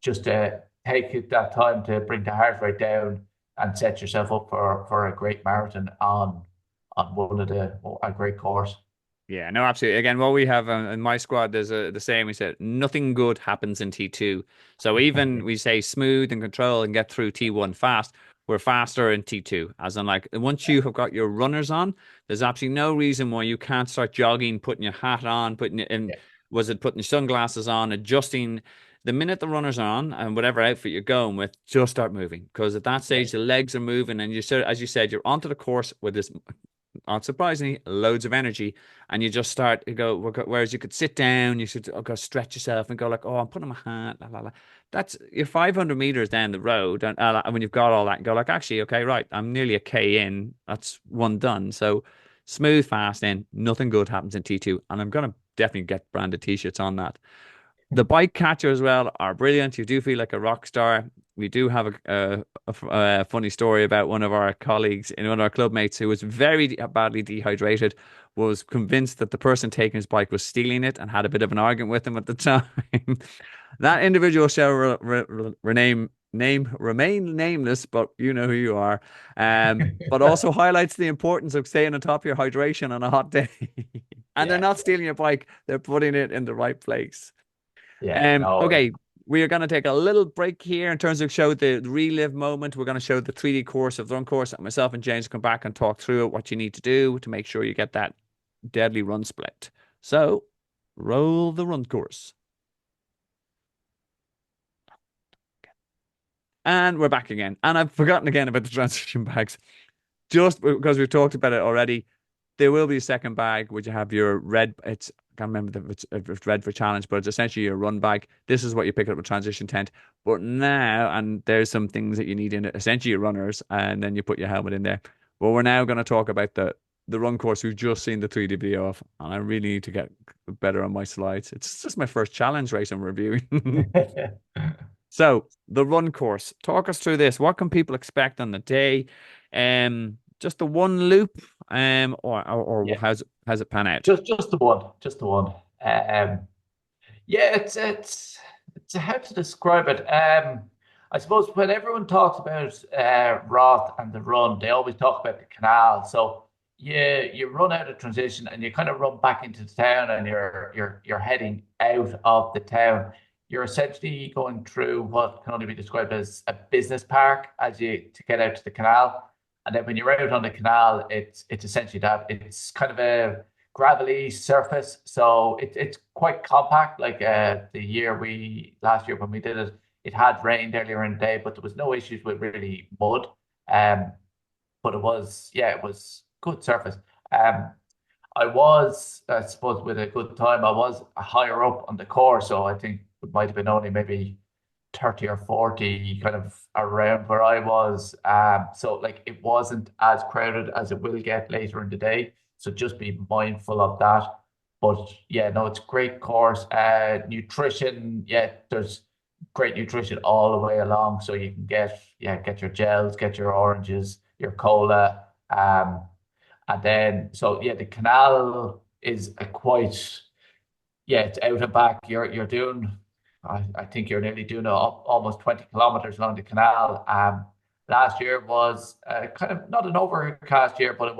just take that time to bring the heart rate down and set yourself up for a great marathon on one of a great course. Yeah, no, absolutely. Again, what we have in my squad, there's the same. We said nothing good happens in T2. So even we say smooth and control and get through T1 fast, we're faster in T2. As in, like, once you have got your runners on, there's absolutely no reason why you can't start jogging, putting your hat on, putting it in, Yeah, was it putting your sunglasses on, adjusting. The minute the runners are on and whatever outfit you're going with, just start moving. Because at that yeah, stage, the legs are moving, and you sort as you said, you're onto the course with this unsurprisingly, loads of energy, and you just start to go. Whereas you could sit down, you should go stretch yourself and go like, "Oh, I'm putting my hat." La, la, la. That's you're 500 meters down the road, and when you've got all that, and go like, "Actually, okay, right, I'm nearly a K in. That's one done." So smooth, fast in. Nothing good happens in T2, and I'm gonna definitely get branded T-shirts on that. The bike catcher as well are brilliant. You do feel like a rock star. We do have a funny story about one of our colleagues in one of our club mates who was very badly dehydrated, was convinced that the person taking his bike was stealing it and had a bit of an argument with him at the time. That individual shall remain nameless, but you know who you are. But also highlights the importance of staying on top of your hydration on a hot day. And they're yeah, not stealing your bike, they're putting it in the right place. yeah. No, Okay, we are going to take a little break here in terms of show the relive moment. We're going to show the 3D course of the run course. Myself and James come back and talk through it, what you need to do to make sure you get that deadly run split. So, roll the run course. And we're back again. And I've forgotten again about the transition bags. Just because we've talked about it already, there will be a second bag, which you have your red. It's I can't remember if it's red for challenge, but it's essentially your run bag. This is what you pick up with transition tent. But now, and there's some things that you need in it. Essentially, your runners, and then you put your helmet in there. But we're now going to talk about the run course we've just seen the 3D video of, and I really need to get better on my slides. It's just my first challenge race I'm reviewing. So the run course, talk us through this. What can people expect on the day? Just the one loop, or Yeah, how's it pan out? just the one, just the one. Yeah, it's how to describe it. I suppose when everyone talks about Roth and the run, they always talk about the canal. So you run out of transition and you kind of run back into the town, and you're heading out of the town. You're essentially going through what can only be described as a business park as you to get out to the canal. And then when you're out on the canal, it's essentially that. It's kind of a gravelly surface, so it's quite compact. Like the year we last year when we did it, it had rained earlier in the day, but there was no issues with really mud. Um, but it was, yeah, it was good surface. Um, I was, I suppose, with a good time, I was higher up on the course, so I think it might have been only maybe 30 or 40 kind of around where I was. So like it wasn't as crowded as it will get later in the day. So just be mindful of that. But yeah, no, it's a great course. Nutrition, yeah, there's great nutrition all the way along. So you can get your gels, get your oranges, your cola. And then so yeah, the canal is a quite yeah, it's out and back. You're doing, I think you're nearly doing almost 20 kilometers along the canal. Last year was kind of not an overcast year, but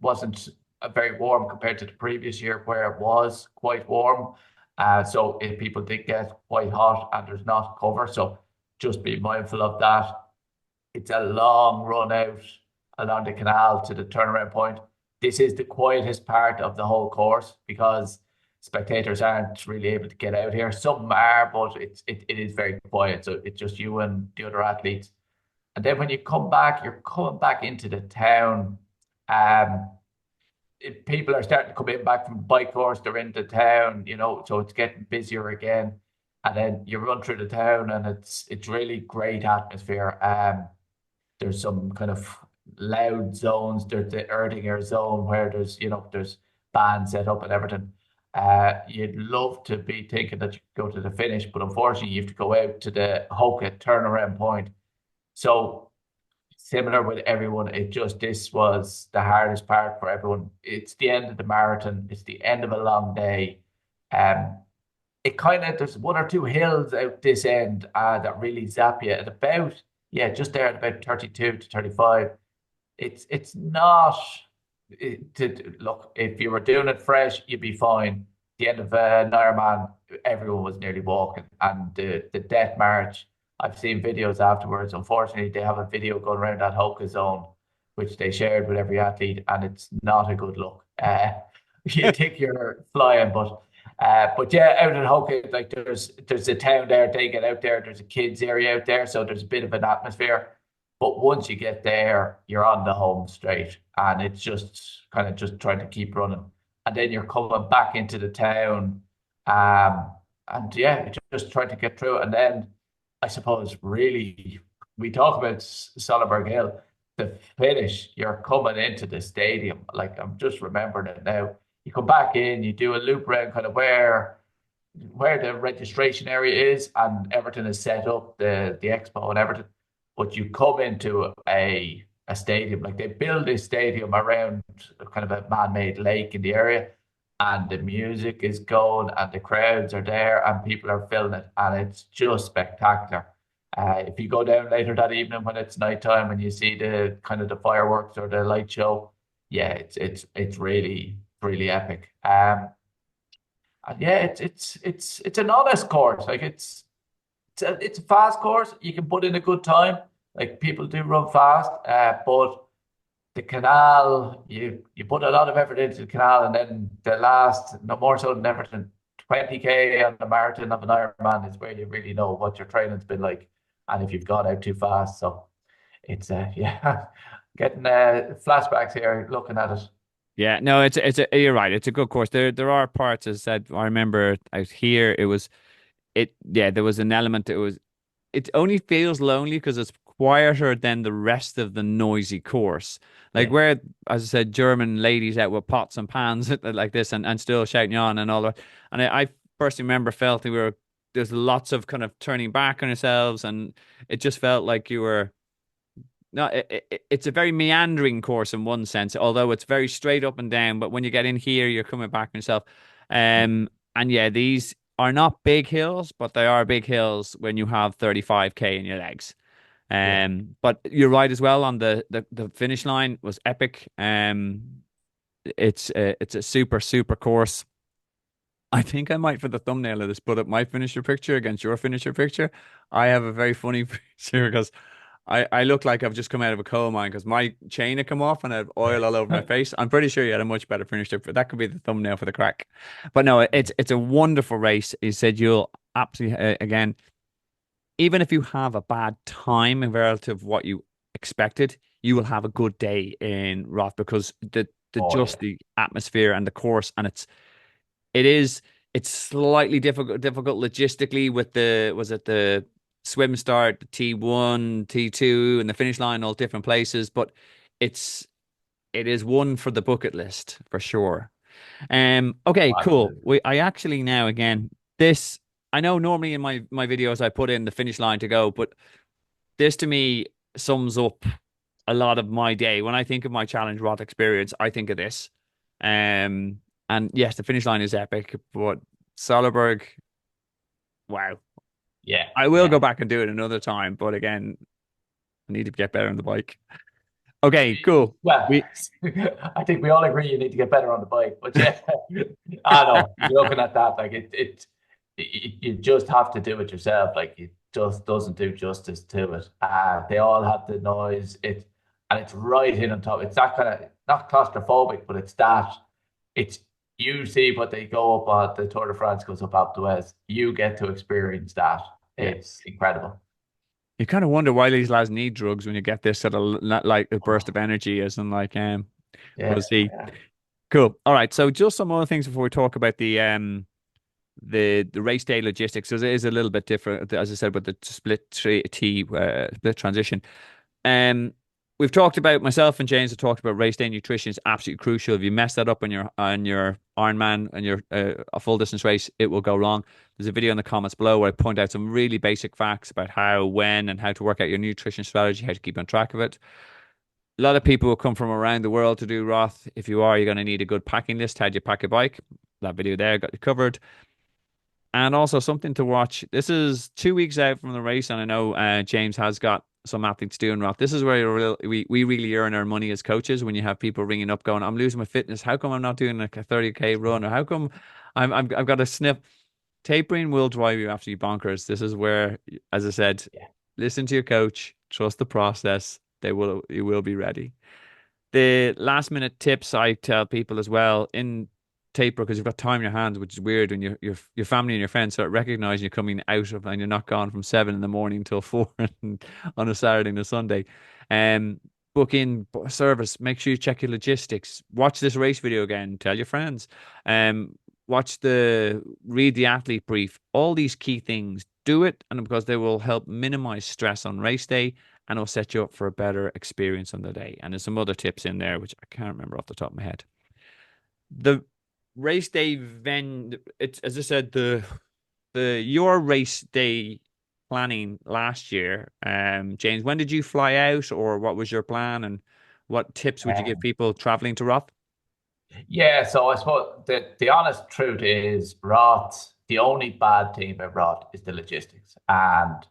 wasn't very warm compared to the previous year where it was quite warm. So people did get quite hot, and there's not cover. So just be mindful of that. It's a long run out along the canal to the turnaround point. This is the quietest part of the whole course because spectators aren't really able to get out here. Some are, but it is very quiet. So it's just you and the other athletes. And then when you come back, you're coming back into the town. Um, People are starting to come in back from the bike course. They're into town, so it's getting busier again. And then you run through the town, and it's really great atmosphere. There's some kind of loud zones. There's the Erdinger zone where there's bands set up and everything. You'd love to be thinking that you could go to the finish, but unfortunately you have to go out to the Hoka turnaround point. So similar with everyone, this was the hardest part for everyone. It's the end of the marathon. It's the end of a long day. Um, it kind of there's one or two hills out this end that really zap you at about just there at about 32 to 35. It's not look, if you were doing it fresh, you'd be fine. The end of Ironman, everyone was nearly walking, and the death march. I've seen videos afterwards. Unfortunately, they have a video going around that Hoka zone, which they shared with every athlete, and it's not a good look. You think you're flying, but yeah, out in Hoka, like there's a town there. They get out there. There's a kids area out there, so there's a bit of an atmosphere. But once you get there, you're on the home straight, and it's just kind of just trying to keep running. And then you're coming back into the town, and yeah, just trying to get through. And then I suppose really we talk about Soliberg Hill. The finish, you're coming into the stadium. Like I'm just remembering it now. You come back in, you do a loop around kind of where the registration area is, and everything is set up, the expo and everything. But you come into a stadium, like they build this stadium around kind of a man-made lake in the area, and the music is going, and the crowds are there, and people are filling it, and it's just spectacular. If you go down later that evening when it's nighttime and you see the kind of the fireworks or the light show, yeah, it's really epic. And yeah, it's an honest course. Like it's a fast course. You can put in a good time. Like people do run fast, but the canal, you put a lot of effort into the canal, and then the last, no more so than everything, 20K on the marathon of an Ironman is where you really know what your training's been like, and if you've gone out too fast. So it's yeah, getting flashbacks here looking at it. Yeah, no, you're right. It's a good course. There are parts, as I said, I remember out here yeah, there was an element it only feels lonely because it's quieter than the rest of the noisy course. Like Yeah, where, as I said, German ladies out with pots and pans like this and still shouting on and all that. And I first remember felt there's lots of kind of turning back on yourselves, and it just felt like you were no, it's a very meandering course in one sense, although it's very straight up and down. But when you get in here, you're coming back on yourself. And yeah, these are not big hills, but they are big hills when you have 35K in your legs. yeah. But you're right as well on the finish line was epic. It's a super course. I think I might for the thumbnail of this put up my finisher picture against your finisher picture. I have a very funny picture because I look like I've just come out of a coal mine because my chain had come off and I had oil all over my face. I'm pretty sure you had a much better finisher, but that could be the thumbnail for the crack. But no, it's a wonderful race. You said you'll absolutely again, even if you have a bad time in relative to what you expected, you will have a good day in Roth because the Oh just yeah, the atmosphere and the course and it is it's slightly difficult logistically with the was it the swim start, the T1, T2, and the finish line all different places, but it's it is one for the bucket list for sure. Okay, cool. absolutely. I actually now again this I know normally in my videos I put in the finish line to go, but this to me sums up a lot of my day. When I think of my challenge rod experience, I think of this. Um, and yes, the finish line is epic, but Solerberg, wow. Yeah, I will yeah. go back and do it another time, but again, I need to get better on the bike. Okay, cool. Well, We I think we all agree you need to get better on the bike. But yeah, I know you're looking at that like you just have to do it yourself. Like it just doesn't do justice to it. They all have the noise. And it's right in on top. It's that kind of not claustrophobic, but it's that. It's you see what they go up on the Tour de France goes up Alpe d'Huez. You get to experience that. yeah. It's incredible. You kind of wonder why these lads need drugs when you get this sort of like a burst of Oh, energy, as in like we'll yeah, see. yeah. Cool. All right. So just some other things before we talk about the race day logistics. So it is a little bit different, as I said, with the split transition. Um, we've talked about myself and James have talked about race day nutrition is absolutely crucial. If you mess that up on your Ironman and your a full distance race, it will go wrong. There's a video in the comments below where I point out some really basic facts about how, when, and how to work out your nutrition strategy, how to keep on track of it. A lot of people will come from around the world to do Roth. If you are, you're going to need a good packing list. How do you pack a bike? That video there got you covered. And also something to watch. This is 2 weeks out from the race, and I know James has got some athletes doing Roth. This is where we really earn our money as coaches when you have people ringing up going, "I'm losing my fitness. How come I'm not doing like a 30K run? Or how come I've got a sniff?" Tapering will drive you absolutely bonkers. This is where, as I said, Yeah. listen to your coach, trust the process. You will be ready. The last minute tips I tell people as well in taper because you've got time in your hands, which is weird when your family and your friends start recognizing you're coming out of and you're not gone from 7 in the morning till 4 on a Saturday and a Sunday. Um, book in service. Make sure you check your logistics. Watch this race video again. Tell your friends. Um, read the athlete brief. All these key things. Do it, and because they will help minimize stress on race day and it'll set you up for a better experience on the day. And there's some other tips in there which I can't remember off the top of my head. The race day it's as I said, the your race day planning last year. James, when did you fly out or what was your plan and what tips would you give Um, people traveling to Roth? yeah, so I suppose the honest truth is Roth, the only bad thing about Roth is the logistics. And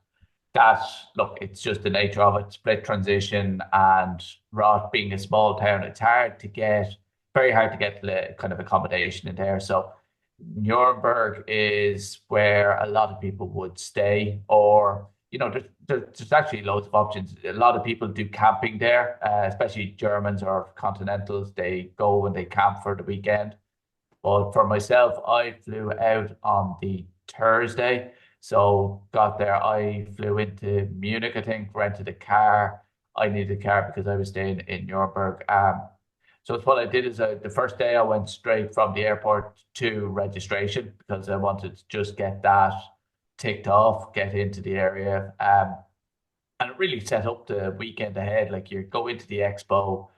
that's, look, it's just the nature of it, split transition and Roth being a small town, it's hard to get, very hard to get the kind of accommodation in there. So Nuremberg is where a lot of people would stay, or there's actually loads of options. A lot of people do camping there, especially Germans or continentals. They go and they camp for the weekend. But for myself, I flew out on the Thursday. So got there. I flew into Munich, I think, rented a car. I needed a car because I was staying in Nuremberg. So it's what I did is the first day I went straight from the airport to registration because I wanted to just get that ticked off, get into the area. And it really set up the weekend ahead. Like you go into the expo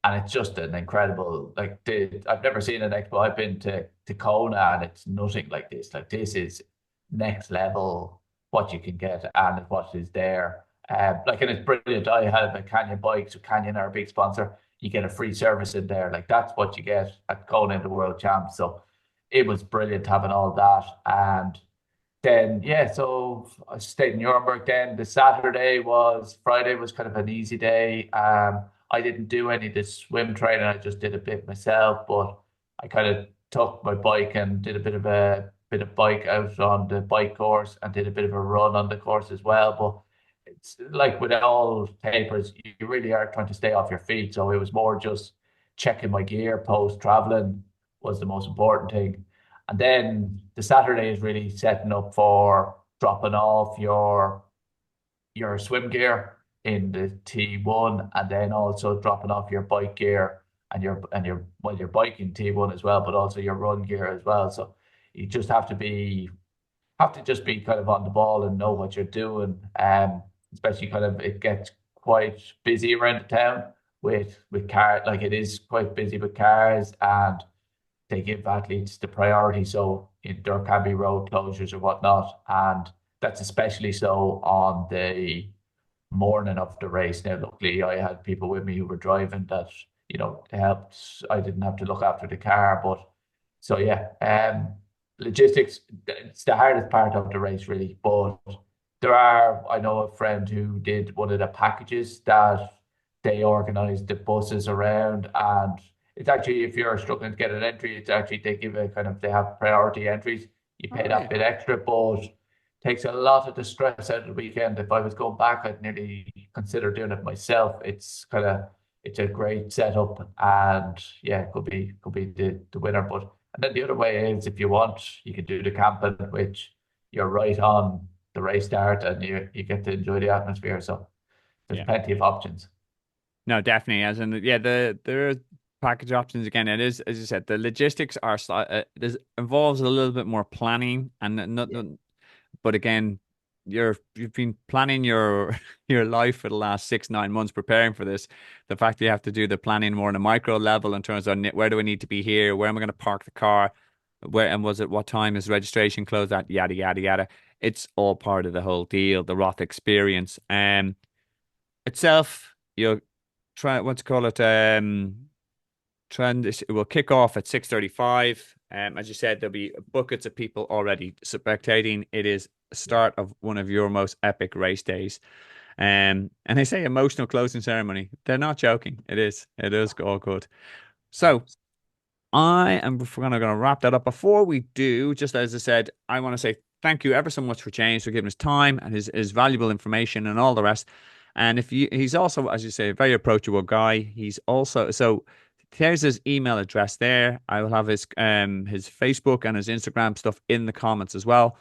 and it's just an incredible, I've never seen an expo. I've been to Kona and it's nothing like this. Like this is next level what you can get and what is there. And it's brilliant. I have a Canyon bike, so Canyon are a big sponsor. You get a free service in there. Like that's what you get at Kona in the World Champs. So it was brilliant having all that. And then yeah, so I stayed in Nuremberg. Then the Friday was kind of an easy day. I didn't do any of the swim training. I just did a bit myself, but I kind of took my bike and did a bit of bike out on the bike course and did a bit of a run on the course as well. But it's like with all tapers, you really are trying to stay off your feet. So it was more just checking my gear post traveling was the most important thing. And then the Saturday is really setting up for dropping off your swim gear in the T1 and then also dropping off your bike gear and your bike in T1 as well, but also your run gear as well. So you just have to just be kind of on the ball and know what you're doing. Especially kind of it gets quite busy around the town with cars, like it is quite busy with cars and they give athletes the priority. So there can be road closures or whatnot. And that's especially so on the morning of the race. Now, luckily, I had people with me who were driving that, helped. I didn't have to look after the car. But so, yeah, logistics, it's the hardest part of the race, really. But I know a friend who did one of the packages that they organized the buses around and it's actually, if you're struggling to get an entry, it's actually they have priority entries. You All pay that right. bit extra, but takes a lot of the stress out of the weekend. If I was going back, I'd nearly consider doing it myself. It's a great setup, and yeah, could be the winner. But and then the other way is if you want, you can do the camping, which you're right on the race start, and you get to enjoy the atmosphere. So there's Yeah. plenty of options. No, definitely. As in, yeah, there are package options again. It is, as you said, the logistics are this involves a little bit more planning, and but again, you've been planning your your life for the last 6 9 months preparing for this. The fact that you have to do the planning more on a micro level in terms of where do I need to be here, where am I going to park the car, where and was it what time is registration closed at, yada yada yada. It's all part of the whole deal, the Roth experience. Itself, you try what to call it. Trend it will kick off at 6:35. As you said, there'll be buckets of people already spectating. It is the start of one of your most epic race days. And they say emotional closing ceremony. They're not joking. It is. It is all good. So I am gonna wrap that up. Before we do, just as I said, I want to say thank you ever so much for James for giving us time and his valuable information and all the rest. And if you, he's also, as you say, a very approachable guy. He's also so. There's his email address there. I will have his Facebook and his Instagram stuff in the comments as well.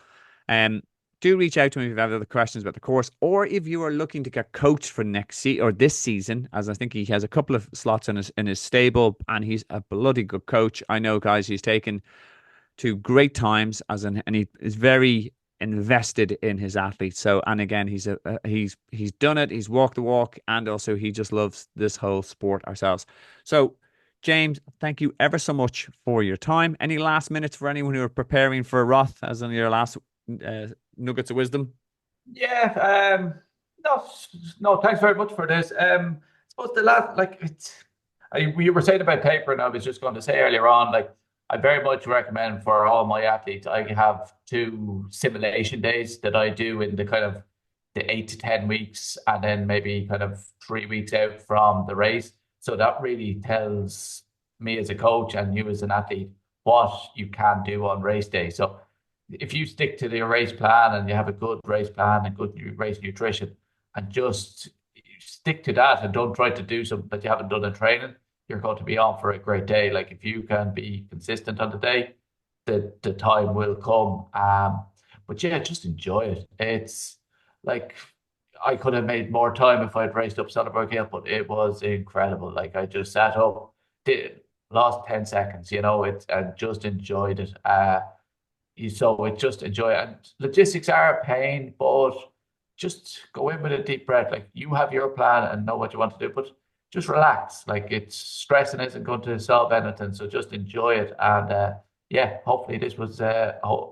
Um, do reach out to me if you have other questions about the course, or if you are looking to get coached for next or this season, as I think he has a couple of slots in his stable, and he's a bloody good coach. I know, guys, he's taken to great times and he is very invested in his athletes. So, and again, he's done it. He's walked the walk, and also he just loves this whole sport ourselves. So, James, thank you ever so much for your time. Any last minutes for anyone who are preparing for Roth, as in your last uh, nuggets of wisdom? Yeah, no, no, thanks very much for this. I suppose the last, you were saying about paper, and I was just going to say earlier on, like, I very much recommend for all my athletes, I have 2 simulation days that I do in the kind of the 8 to 10 weeks, and then maybe kind of 3 weeks out from the race. So that really tells me as a coach and you as an athlete what you can do on race day. So if you stick to the race plan and you have a good race plan and good race nutrition and just stick to that and don't try to do something that you haven't done in training, you're going to be on for a great day. Like if you can be consistent on the day, the time will come. But yeah, just enjoy it. It's like I could have made more time if I'd raced up Soderbergh Hill, but it was incredible. Like I just sat up. did lost 10 seconds, it and just enjoyed it. So it just enjoy it. And logistics are a pain, but just go in with a deep breath. Like you have your plan and know what you want to do, but just relax. Like it's stressing isn't going to solve anything. So just enjoy it. And yeah, hopefully this was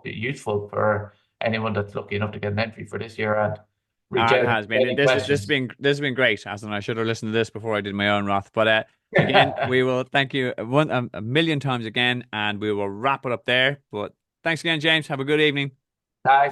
useful for anyone that's lucky enough to get an entry for this year and reach It out if has you been. have any This has questions. been great. As in, I should have listened to this before I did my own Roth. But again, we will thank you a million times again, and we will wrap it up there. But thanks again, James. Have a good evening. Bye.